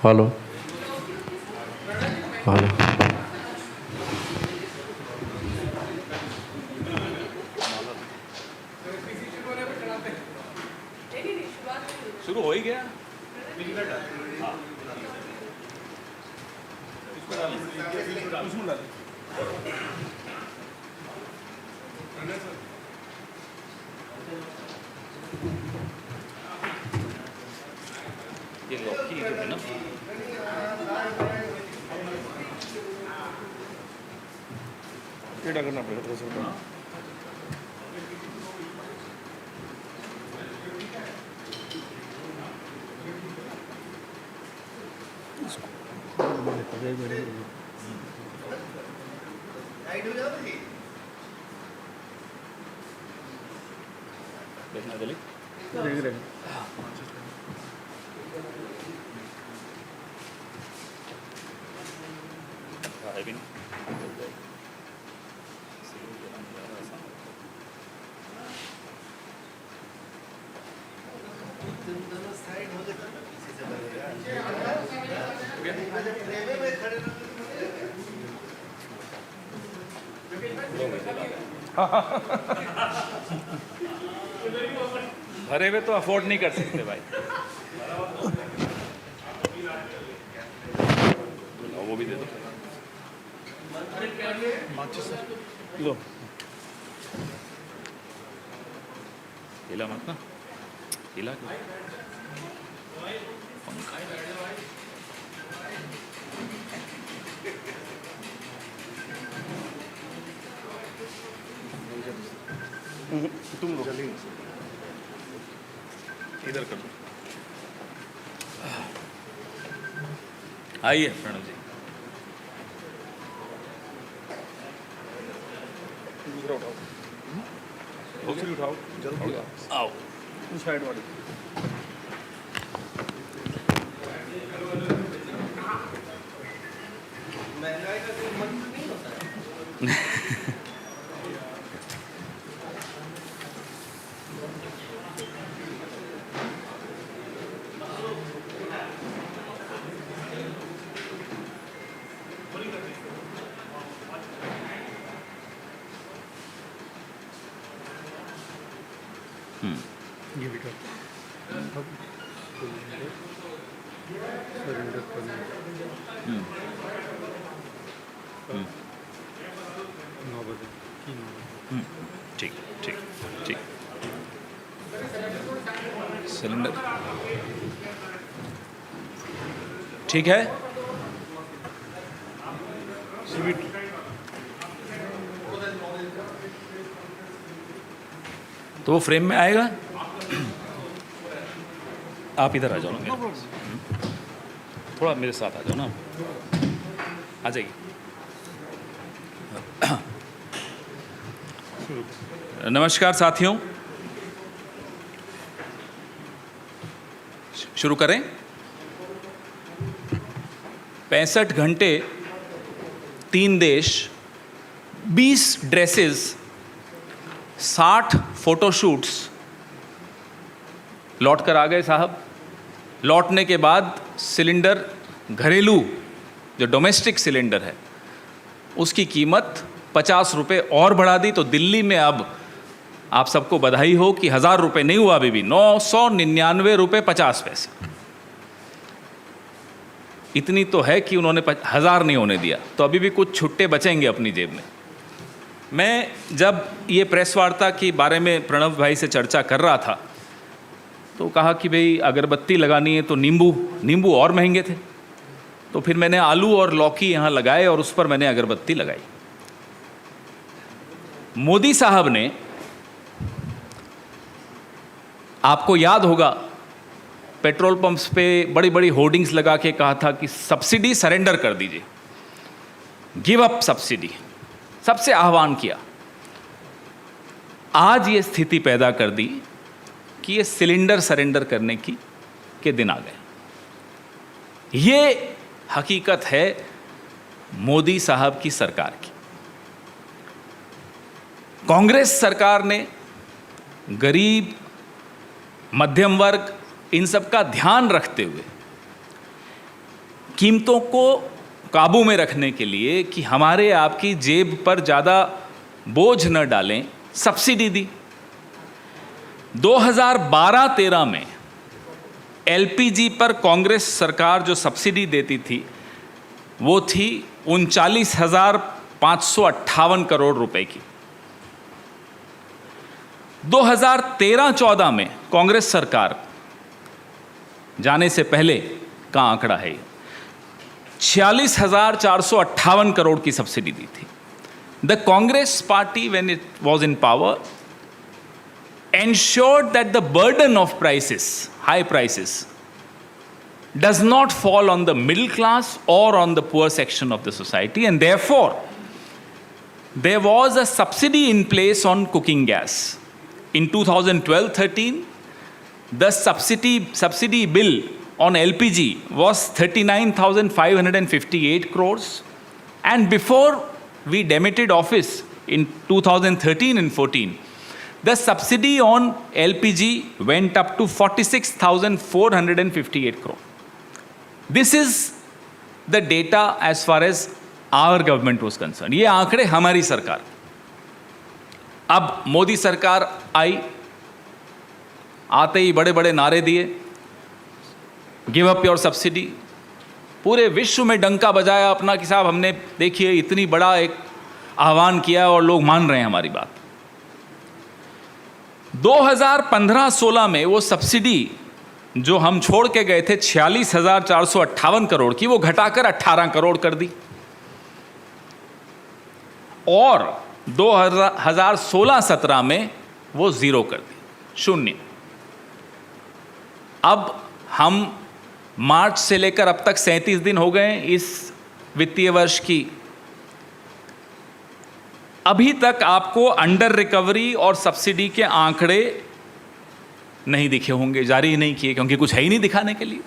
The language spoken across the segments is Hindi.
Hello hello. शुरू हो ही गया। ये लौकी जो है ना, टेढ़ा करना पड़ेगा थोड़ा सा। देखना जल्दी। देख रहे है भी नहीं। भरे हुए तो अफोर्ड नहीं कर सकते भाई। वो भी दे दो। लो हिला मत ना, हिला क्यों? पंखा। तुम लो इधर कर लो। आइए प्रणव जी। दूसरा उठाओ, दूसरी उठाओ जल्दी आओ। उस साइड वाली। महंगाई का कोई मंत्र नहीं होता है। ये भी कर सरेंडर करना 9 बजे की 9 बजे। ठीक ठीक ठीक। सिलेंडर ठीक है। स्वीट तो वो फ्रेम में आएगा। आप इधर आ जाओ ना मेरे पास। थोड़ा मेरे साथ आ जाओ ना, आ जाइए। नमस्कार साथियों, शुरू करें। 65 घंटे, 3 देश, 20 ड्रेसेस, 60 फोटोशूट्स, लौट कर आ गए साहब। लौटने के बाद सिलेंडर, घरेलू जो डोमेस्टिक सिलेंडर है, उसकी कीमत 50 रुपये और बढ़ा दी। तो दिल्ली में अब आप सबको बधाई हो कि 1000 रुपये नहीं हुआ, अभी भी 999 रुपये 50 पैसे। इतनी तो है कि उन्होंने 1000 नहीं होने दिया, तो अभी भी कुछ छुट्टे बचेंगे अपनी जेब में। मैं जब ये प्रेस वार्ता के बारे में प्रणव भाई से चर्चा कर रहा था, तो कहा कि भाई अगरबत्ती लगानी है तो नींबू और महंगे थे, तो फिर मैंने आलू और लौकी यहाँ लगाए और उस पर मैंने अगरबत्ती लगाई। मोदी साहब ने, आपको याद होगा, पेट्रोल पंप्स पे बड़ी बड़ी होर्डिंग्स लगा के कहा था कि सब्सिडी सरेंडर कर दीजिए, गिव अप सब्सिडी, सबसे आह्वान किया। आज ये स्थिति पैदा कर दी कि ये सिलेंडर सरेंडर करने के दिन आ गए। ये हकीकत है मोदी साहब की सरकार की। कांग्रेस सरकार ने गरीब, मध्यम वर्ग, इन सब का ध्यान रखते हुए कीमतों को काबू में रखने के लिए कि हमारे आपकी जेब पर ज़्यादा बोझ न डालें, सब्सिडी दी। 2012-13 में एलपीजी पर कांग्रेस सरकार जो सब्सिडी देती थी वो थी 39,558 करोड़ रुपए की। 2013-14 में कांग्रेस सरकार जाने से पहले का आंकड़ा है, 46,458 करोड़ की सब्सिडी दी थी। The Congress party when it was in power ensured that the burden of prices, high prices, does not fall on the middle class or on the poor section of the society, and therefore there was a subsidy in place on cooking gas. In 2012-13, the subsidy bill on LPG was 39,558 crores, and before we demitted office in 2013 and 14, the subsidy on LPG went up to 46,458 crore. This is the data as far as our government was concerned. ये आंकड़े हमारी सरकार। अब मोदी सरकार आई, आते ही बड़े बड़े नारे दिए, गिव अप योर सब्सिडी, पूरे विश्व में डंका बजाया अपना कि साहब हमने देखिए इतनी बड़ा एक आह्वान किया और लोग मान रहे हैं हमारी बात। 2015-16 में वो सब्सिडी जो हम छोड़ के गए थे 46,458 करोड़ की, वो घटाकर 18 करोड़ कर दी, और 2016-17 में वो जीरो कर दी, 0। अब हम मार्च से लेकर अब तक 37 दिन हो गए इस वित्तीय वर्ष की। अभी तक आपको अंडर रिकवरी और सब्सिडी के आंकड़े नहीं दिखे होंगे, जारी नहीं किए, क्योंकि कुछ है ही नहीं दिखाने के लिए।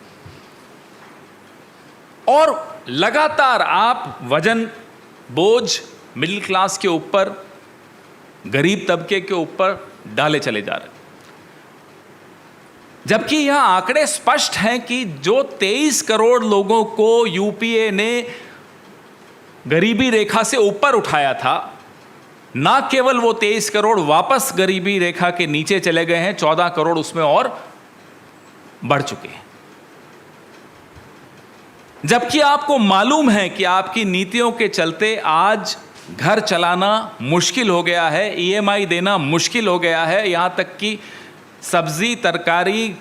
और लगातार आप वजन, बोझ मिडिल क्लास के ऊपर, गरीब तबके के ऊपर डाले चले जा रहे हैं, जबकि यह आंकड़े स्पष्ट हैं कि जो 23 करोड़ लोगों को यूपीए ने गरीबी रेखा से ऊपर उठाया था, ना केवल वो 23 करोड़ वापस गरीबी रेखा के नीचे चले गए हैं, 14 करोड़ उसमें और बढ़ चुके हैं। जबकि आपको मालूम है कि आपकी नीतियों के चलते आज घर चलाना मुश्किल हो गया है, ईएमआई देना मुश्किल हो गया है, यहां तक कि सब्जी, तरकारी,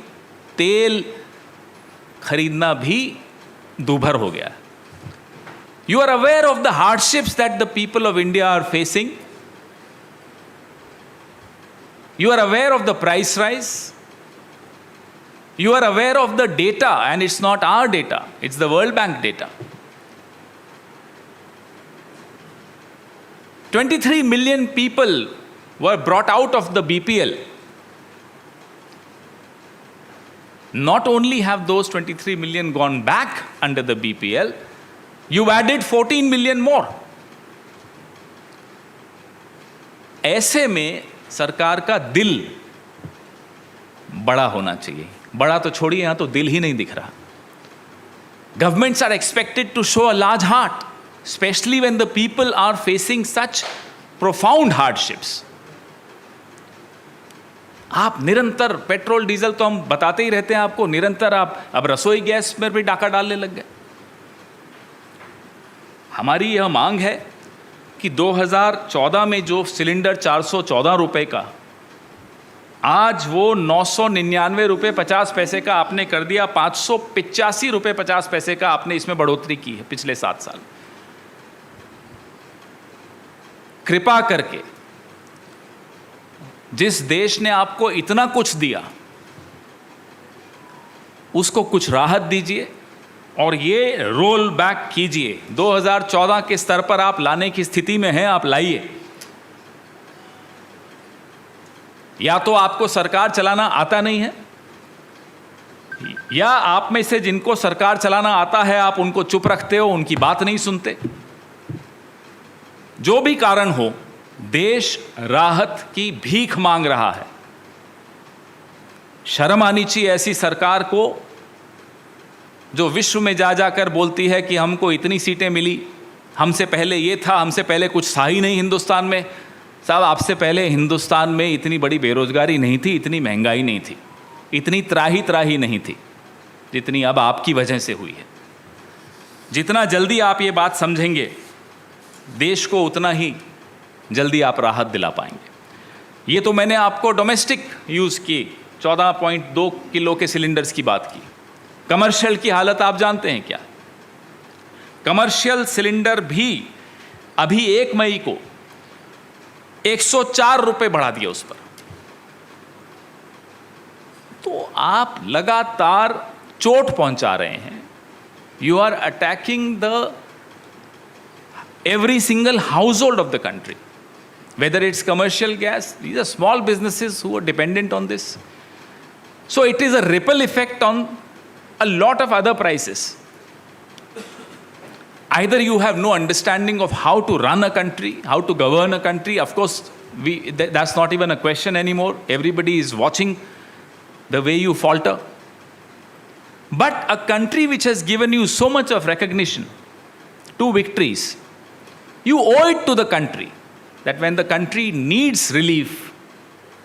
तेल खरीदना भी दूभर हो गया है। You are aware of the hardships that the people of India are facing. You are aware of the price rise. You are aware of the data, and it's not our data, it's the World Bank data. 23 million people were brought out of the BPL. Not only have those 23 million gone back under the BPL, you've added 14 million more. ऐसे में सरकार का दिल बड़ा होना चाहिए। बड़ा तो छोड़िए, यहां तो दिल ही नहीं दिख रहा। Governments are expected to show a large heart, especially when the people are facing such profound hardships. आप निरंतर पेट्रोल डीजल तो हम बताते ही रहते हैं आपको, निरंतर आप अब रसोई गैस में भी डाका डालने लग गए। हमारी यह मांग है कि 2014 में जो सिलेंडर 414 रुपए का, आज वो 999 रुपये 50 पैसे का आपने कर दिया, 585 रुपये 50 पैसे का आपने इसमें बढ़ोतरी की है पिछले 7 साल। कृपा करके जिस देश ने आपको इतना कुछ दिया उसको कुछ राहत दीजिए और ये रोल बैक कीजिए। 2014 के स्तर पर आप लाने की स्थिति में हैं, आप लाइए। या तो आपको सरकार चलाना आता नहीं है, या आप में से जिनको सरकार चलाना आता है आप उनको चुप रखते हो, उनकी बात नहीं सुनते। जो भी कारण हो, देश राहत की भीख मांग रहा है। शर्म आनी चाहिए ऐसी सरकार को जो विश्व में जा जाकर बोलती है कि हमको इतनी सीटें मिली, हमसे पहले ये था, हमसे पहले कुछ था ही नहीं हिंदुस्तान में। साहब, आपसे पहले हिंदुस्तान में इतनी बड़ी बेरोजगारी नहीं थी, इतनी महंगाई नहीं थी, इतनी त्राही त्राही नहीं थी जितनी अब आपकी वजह से हुई है। जितना जल्दी आप ये बात समझेंगे, देश को उतना ही जल्दी आप राहत दिला पाएंगे। ये तो मैंने आपको डोमेस्टिक यूज़ की 14.2 किलो के सिलेंडर्स की बात की। कमर्शियल की हालत आप जानते हैं क्या? कमर्शियल सिलेंडर भी अभी 1 मई को 104 रुपये बढ़ा दिया उस पर। तो आप लगातार चोट पहुंचा रहे हैं। You are attacking the every single household of the country, whether it's commercial gas. These are small businesses who are dependent on this. So it is a ripple effect on a lot of other prices. Either you have no understanding of how to run a country, how to govern a country. Of course, that's not even a question anymore. Everybody is watching the way you falter. But a country which has given you so much of recognition, 2 victories, you owe it to the country that when the country needs relief,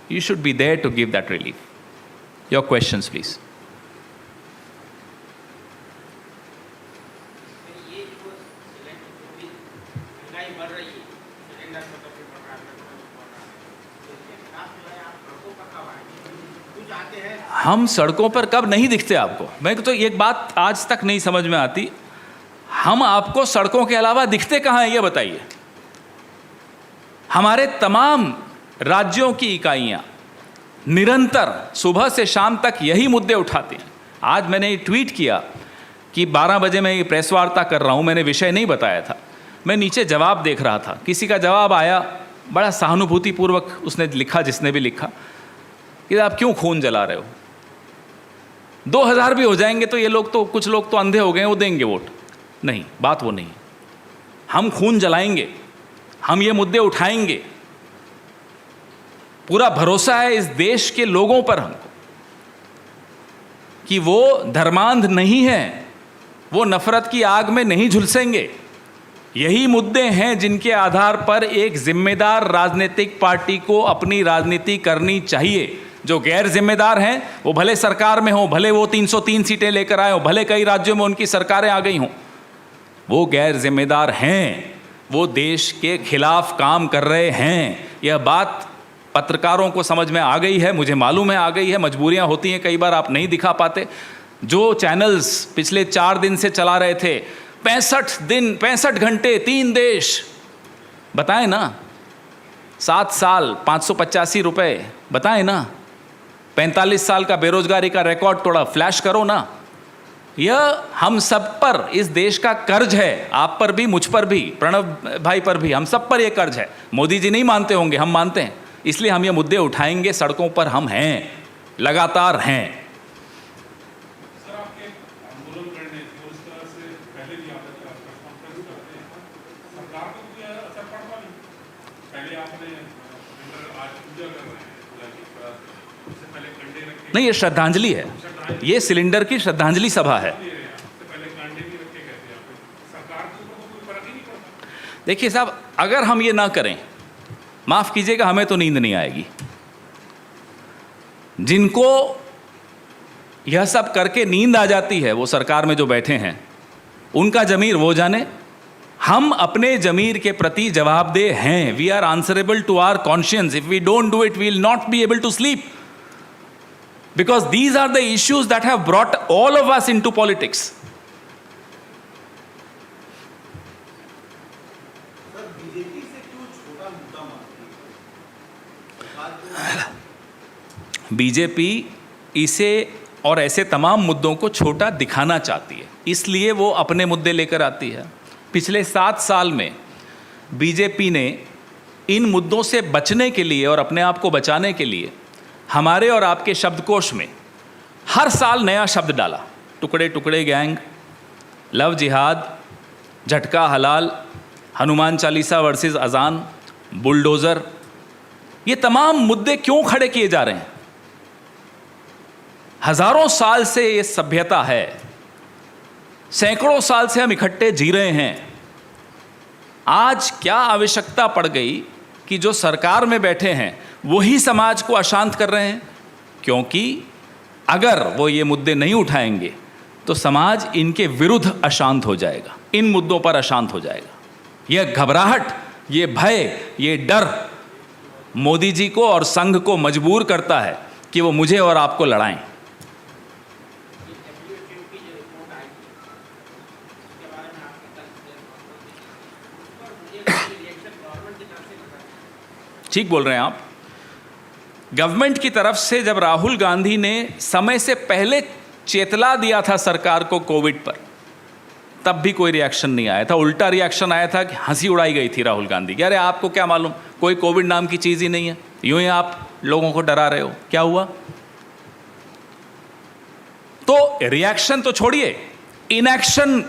you should be there to give that relief. Your questions, please. ये जो सिलेंडर भी महंगाई बढ़ रही है, सिलेंडर का तो भी बढ़ रहा है, पेट्रोल भी बढ़ रहा है, तो इसके खिलाफ जो है आप सड़कों पर कब आएंगे? कुछ आते हैं। हम सड़कों पर कब नहीं दिखते आपको? मैं तो एक बात आज तक नहीं समझ में आती, हम आपको सड़कों के अलावा दिखते कहाँ हैं ये बताइए। हमारे तमाम राज्यों की इकाइयाँ निरंतर सुबह से शाम तक यही मुद्दे उठाती हैं। आज मैंने ट्वीट किया कि 12 बजे मैं ये प्रेस वार्ता कर रहा हूँ, मैंने विषय नहीं बताया था, मैं नीचे जवाब देख रहा था, किसी का जवाब आया बड़ा सहानुभूतिपूर्वक, उसने लिखा, जिसने भी लिखा कि आप क्यों खून जला रहे हो, 2000 भी हो जाएंगे तो ये लोग तो, कुछ लोग तो अंधे हो गए, वो देंगे वोट। नहीं, बात वो नहीं। हम खून जलाएंगे, हम ये मुद्दे उठाएंगे। पूरा भरोसा है इस देश के लोगों पर हमको कि वो धर्मांध नहीं है, वो नफरत की आग में नहीं झुलसेंगे। यही मुद्दे हैं जिनके आधार पर एक जिम्मेदार राजनीतिक पार्टी को अपनी राजनीति करनी चाहिए। जो गैर जिम्मेदार हैं वो भले सरकार में हो, भले वो 303 सीटें लेकर आए हो, भले कई राज्यों में उनकी सरकारें आ गई हों, वो गैर जिम्मेदार हैं, वो देश के खिलाफ काम कर रहे हैं। यह बात पत्रकारों को समझ में आ गई है, मुझे मालूम है आ गई है, मजबूरियां होती हैं, कई बार आप नहीं दिखा पाते। जो चैनल्स पिछले 4 दिन से चला रहे थे, 65 घंटे 3 देश, बताएं ना, 7 साल 585 रुपये, बताएं ना, 45 साल का बेरोजगारी का रिकॉर्ड तोड़ा, फ्लैश करो ना। यह हम सब पर इस देश का कर्ज है, आप पर भी, मुझ पर भी, प्रणव भाई पर भी, हम सब पर यह कर्ज है। मोदी जी नहीं मानते होंगे, हम मानते हैं, इसलिए हम ये मुद्दे उठाएंगे। सड़कों पर हम हैं, लगातार हैं। सर, आपके आंदोलन करने और इस तरह से पहले भी आप कॉन्फ्रेंस करते हैं, सरकार को कोई असर पड़ता नहीं? पहले आपने आज पूजा कर रहे हैं, उससे पहले कंडे रखे, नहीं, ये श्रद्धांजलि है, ये सिलेंडर की श्रद्धांजलि सभा है। उससे पहले कंडे भी रखे गए थे, सरकार के ऊपर कोई फर्क ही नहीं पड़ता। देखिए साहब, अगर हम ये ना करें, माफ़ कीजिएगा, हमें तो नींद नहीं आएगी। जिनको यह सब करके नींद आ जाती है, वो सरकार में जो बैठे हैं, उनका जमीर वो जाने। हम अपने जमीर के प्रति जवाबदेह हैं। We are answerable to our conscience. If we don't do it, we will not be able to sleep, because these are the issues that have brought all of us into politics. Sir, BJP से क्यों छोटा मुद्दा मांगती है? बीजेपी इसे और ऐसे तमाम मुद्दों को छोटा दिखाना चाहती है, इसलिए वो अपने मुद्दे लेकर आती है। पिछले 7 साल में बीजेपी ने इन मुद्दों से बचने के लिए और अपने आप को बचाने के लिए हमारे और आपके शब्दकोश में हर साल नया शब्द डाला। टुकड़े टुकड़े गैंग, लव जिहाद, झटका हलाल, हनुमान चालीसा वर्सेस अजान, बुलडोज़र, ये तमाम मुद्दे क्यों खड़े किए जा रहे हैं? हज़ारों साल से ये सभ्यता है सैकड़ों साल से हम इकट्ठे जी रहे हैं। आज क्या आवश्यकता पड़ गई कि जो सरकार में बैठे हैं वही समाज को अशांत कर रहे हैं? क्योंकि अगर वो ये मुद्दे नहीं उठाएंगे तो समाज इनके विरुद्ध अशांत हो जाएगा, इन मुद्दों पर अशांत हो जाएगा। यह घबराहट, ये भय, ये डर मोदी जी को और संघ को मजबूर करता है कि वो मुझे और आपको लड़ाएं। WHO की जो रिपोर्ट आई थी उसके बारे में आपने कल उस पर मुझे रिएक्शन गवर्नमेंट की तरफ से लगा। ठीक बोल रहे हैं आप। गवर्नमेंट की तरफ से जब राहुल गांधी ने समय से पहले चेतला दिया था सरकार को कोविड पर, तब भी कोई रिएक्शन नहीं आया था। उल्टा रिएक्शन आया था कि हंसी उड़ाई गई थी राहुल गांधी की। अरे आपको क्या मालूम, कोई कोविड नाम की चीज़ ही नहीं है, यूं ही आप लोगों को डरा रहे हो। क्या हुआ? तो रिएक्शन तो छोड़िए, इनएक्शन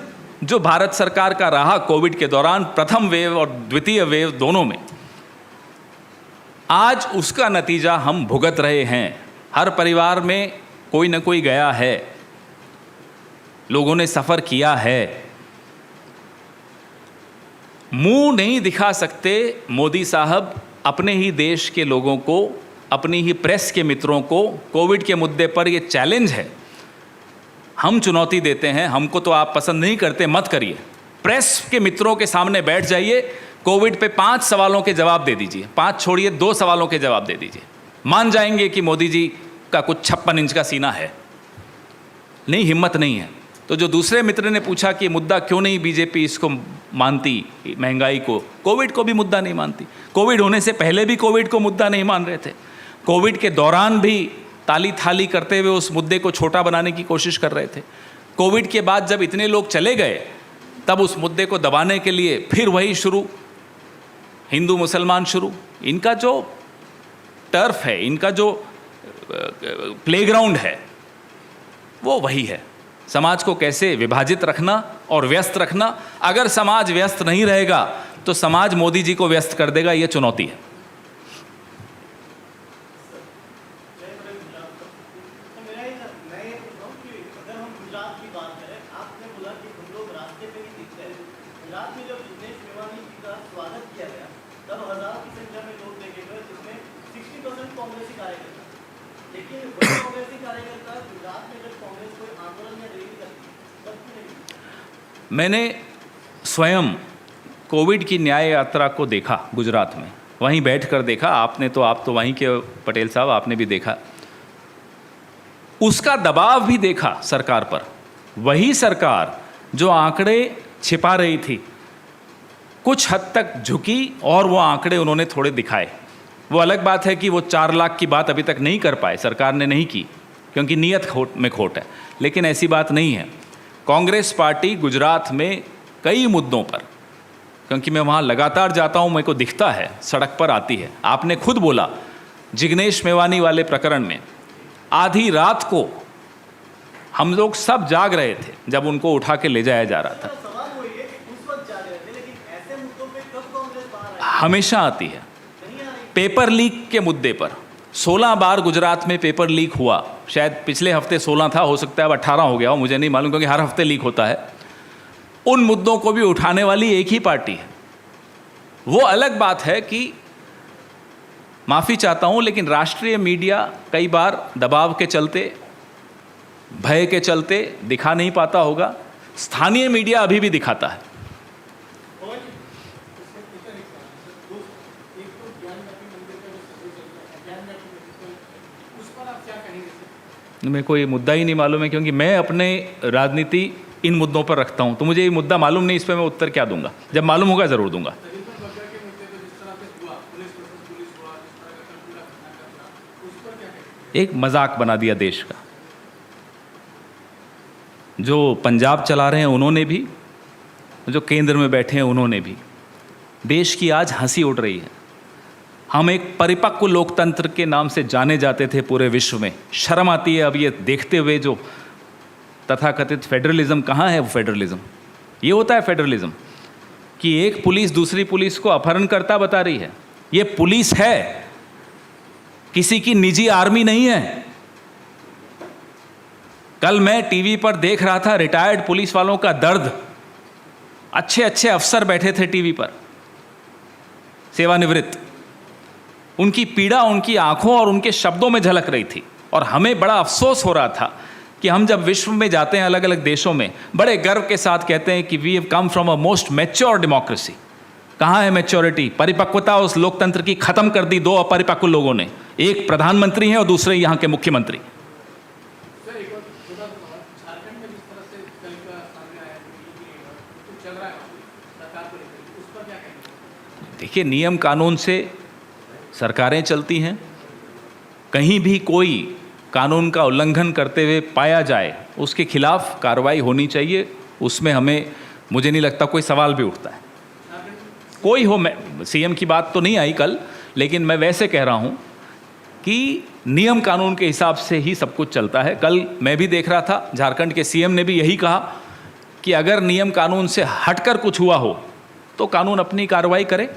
जो भारत सरकार का रहा कोविड के दौरान, प्रथम वेव और द्वितीय वेव दोनों में, आज उसका नतीजा हम भुगत रहे हैं। हर परिवार में कोई न कोई गया है, लोगों ने सफ़र किया है। मुंह नहीं दिखा सकते मोदी साहब अपने ही देश के लोगों को, अपनी ही प्रेस के मित्रों को। कोविड के मुद्दे पर ये चैलेंज है, हम चुनौती देते हैं। हमको तो आप पसंद नहीं करते, मत करिए। प्रेस के मित्रों के सामने बैठ जाइए, कोविड पे 5 सवालों के जवाब दे दीजिए, 5 छोड़िए 2 सवालों के जवाब दे दीजिए। मान जाएंगे कि मोदी जी का कुछ 56 इंच का सीना है। नहीं, हिम्मत नहीं है। तो जो दूसरे मित्र ने पूछा कि मुद्दा क्यों नहीं बीजेपी इसको मानती, महंगाई को, कोविड को भी मुद्दा नहीं मानती। कोविड होने से पहले भी कोविड को मुद्दा नहीं मान रहे थे, कोविड के दौरान भी ताली थाली करते हुए उस मुद्दे को छोटा बनाने की कोशिश कर रहे थे। कोविड के बाद जब इतने लोग चले गए, तब उस मुद्दे को दबाने के लिए फिर वही शुरू, हिंदू मुसलमान शुरू। इनका जो टर्फ है, इनका जो प्लेग्राउंड है, वो वही है। समाज को कैसे विभाजित रखना और व्यस्त रखना। अगर समाज व्यस्त नहीं रहेगा तो समाज मोदी जी को व्यस्त कर देगा, ये चुनौती है। तो मैं ये पूछ रहा हूँ कि अगर हम गुजरात की बात करें, आपने बोला कि हम लोग रास्ते पे ही दिखते हैं। गुजरात में जब जिग्नेश मेवानी जी का स्वागत किया गया, तब हजारों की संख्या में लोग देखे गए, जिसमें 60% कांग्रेसी कार्यकर्ता। लेकिन वही कांग्रेसी कार्यकर्ता गुजरात में जब कांग्रेस कोई आंदोलन या रैली करती, तब क्यों नहीं? मैंने स्वयं कोविड की न्याय यात्रा को देखा गुजरात में, वहीं बैठकर देखा। आप तो वहीं के पटेल साहब, आपने भी देखा। उसका दबाव भी देखा सरकार पर। वही सरकार जो आंकड़े छिपा रही थी, कुछ हद तक झुकी और वो आंकड़े उन्होंने थोड़े दिखाए। वो अलग बात है कि वो 4 लाख की बात अभी तक नहीं कर पाए, सरकार ने नहीं की, क्योंकि नीयत में खोट है। लेकिन ऐसी बात नहीं है। कांग्रेस पार्टी गुजरात में कई मुद्दों पर, क्योंकि मैं वहाँ लगातार जाता हूँ, मेरे को दिखता है, सड़क पर आती है। आपने खुद बोला, जिग्नेश मेवानी वाले प्रकरण में आधी रात को हम लोग सब जाग रहे थे जब उनको उठा के ले जाया जा रहा था। सवाल वही है कि उस वक्त जाग रहे थे, लेकिन ऐसे मुद्दों पे कब कांग्रेस बाहर आई? हमेशा आती है। नहीं आ रही। पेपर लीक के मुद्दे पर 16 बार गुजरात में पेपर लीक हुआ। शायद पिछले हफ्ते 16 था, हो सकता है अब 18 हो गया हो, मुझे नहीं मालूम, क्योंकि हर हफ्ते लीक होता है। उन मुद्दों को भी उठाने वाली एक ही पार्टी है। वो अलग बात है कि माफ़ी चाहता हूँ, लेकिन राष्ट्रीय मीडिया कई बार दबाव के चलते, भय के चलते दिखा नहीं पाता होगा। स्थानीय मीडिया अभी भी दिखाता है। मेरे को ये मुद्दा ही नहीं मालूम है, क्योंकि मैं अपने राजनीति इन मुद्दों पर रखता हूँ। तो मुझे ये मुद्दा मालूम नहीं, इस पर मैं उत्तर क्या दूंगा। जब मालूम होगा ज़रूर दूंगा। एक मजाक बना दिया देश का। जो पंजाब चला रहे हैं उन्होंने भी, जो केंद्र में बैठे हैं उन्होंने भी। देश की आज हंसी उड़ रही है। हम एक परिपक्व लोकतंत्र के नाम से जाने जाते थे पूरे विश्व में। शर्म आती है अब ये देखते हुए, जो तथाकथित फेडरलिज्म कहाँ है वो फेडरलिज्म। ये होता है फेडरलिज्म कि एक पुलिस दूसरी पुलिस को अपहरणकर्ता बता रही है। ये पुलिस है, किसी की निजी आर्मी नहीं है। कल मैं टीवी पर देख रहा था रिटायर्ड पुलिस वालों का दर्द। अच्छे अच्छे अफसर बैठे थे टीवी पर, सेवानिवृत्त, उनकी पीड़ा उनकी आंखों और उनके शब्दों में झलक रही थी। और हमें बड़ा अफसोस हो रहा था कि हम जब विश्व में जाते हैं, अलग अलग देशों में, बड़े गर्व के साथ कहते हैं कि we have come from a most mature democracy. कहाँ है मैच्योरिटी? परिपक्वता उस लोकतंत्र की खत्म कर दी दो अपरिपक्व लोगों ने, एक प्रधानमंत्री हैं और दूसरे यहाँ के मुख्यमंत्री। झारखंड में जिस तरह से कल का सामने आया कुछ चल रहा है सरकार को लेकर, उस पर क्या कहेंगे? देखिए, नियम कानून से सरकारें चलती हैं। कहीं भी कोई कानून का उल्लंघन करते हुए पाया जाए, उसके खिलाफ कार्रवाई होनी चाहिए। उसमें मुझे नहीं लगता कोई सवाल भी उठता है। कोई हो, मैं सीएम की बात तो नहीं आई कल, लेकिन मैं वैसे कह रहा हूँ कि नियम कानून के हिसाब से ही सब कुछ चलता है। कल मैं भी देख रहा था, झारखंड के सीएम ने भी यही कहा कि अगर नियम कानून से हटकर कुछ हुआ हो तो कानून अपनी कार्रवाई करे।